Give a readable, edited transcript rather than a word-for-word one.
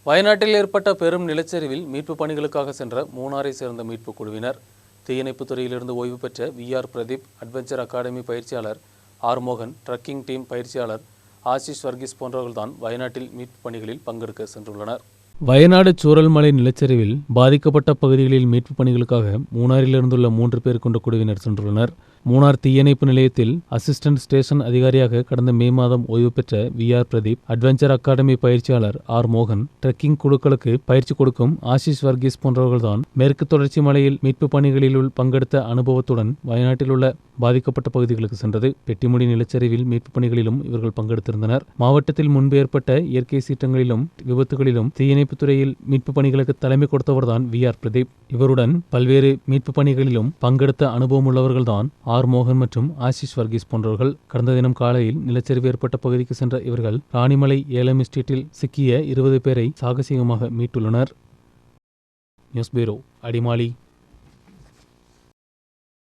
வயநாட்டில் ஏற்பட்ட பெரும் நிலச்சரிவில் மீட்புப் பணிகளுக்காக சென்ற மூணாரை சேர்ந்த மீட்புக் குழுவினர், தீயணைப்புத் துறையிலிருந்து ஓய்வு பெற்ற VR பிரதீப், அட்வென்ச்சர் அகாடமி பயிற்சியாளர் R மோகன், ட்ரக்கிங் டீம் பயிற்சியாளர் ஆஷிஷ் வர்கீஸ் போன்றவர்கள்தான் வயநாட்டில் மீட்புப் பணிகளில் பங்கெடுக்க சென்றுள்ளனர். வயநாடு சூரல்மலை நிலச்சரிவில் பாதிக்கப்பட்ட பகுதிகளில் மீட்புப் பணிகளுக்காக மூணாறிலிருந்துள்ள 3 பேர் கொண்ட குழுவினர் சென்றுள்ளனர். மூணார் தீயணைப்பு நிலையத்தில் அசிஸ்டன்ட் ஸ்டேஷன் அதிகாரியாக கடந்த மே மாதம் ஓய்வு பெற்ற VR பிரதீப், அட்வென்ச்சர் அகாடமி பயிற்சியாளர் R மோகன், ட்ரக்கிங் குழுக்களுக்கு பயிற்சி கொடுக்கும் ஆஷிஷ் வர்கீஸ் போன்றவர்கள்தான் மேற்கு தொடர்ச்சி மலையில் மீட்புப் பணிகளில் பங்கெடுத்த அனுபவத்துடன் வயநாட்டில் உள்ள பாதிக்கப்பட்ட பகுதிகளுக்கு சென்றது. பெட்டிமுடி நிலச்சரிவில் மீட்புப் பணிகளிலும் இவர்கள் பங்கெடுத்திருந்தனர். மாவட்டத்தில் முன்பு ஏற்பட்ட இயற்கை சீற்றங்களிலும் விபத்துகளிலும் தீயணைப்புத் துறையில் மீட்புப் பணிகளுக்கு தலைமை கொடுத்தவர்தான் VR பிரதீப். இவருடன் பல்வேறு மீட்புப் பணிகளிலும் பங்கெடுத்த அனுபவம் உள்ளவர்கள்தான் R மோகன் மற்றும் ஆஷிஷ் வர்கீஸ் போன்றவர்கள். கடந்த தினம் காலையில் நிலச்சரிவு ஏற்பட்ட பகுதிக்கு சென்ற இவர்கள் ராணிமலை ஏலம் எஸ்டேட்டில் சிக்கிய 20 பேரை சாகசீகமாக மீட்டுள்ளனர். News bureau, Adimali.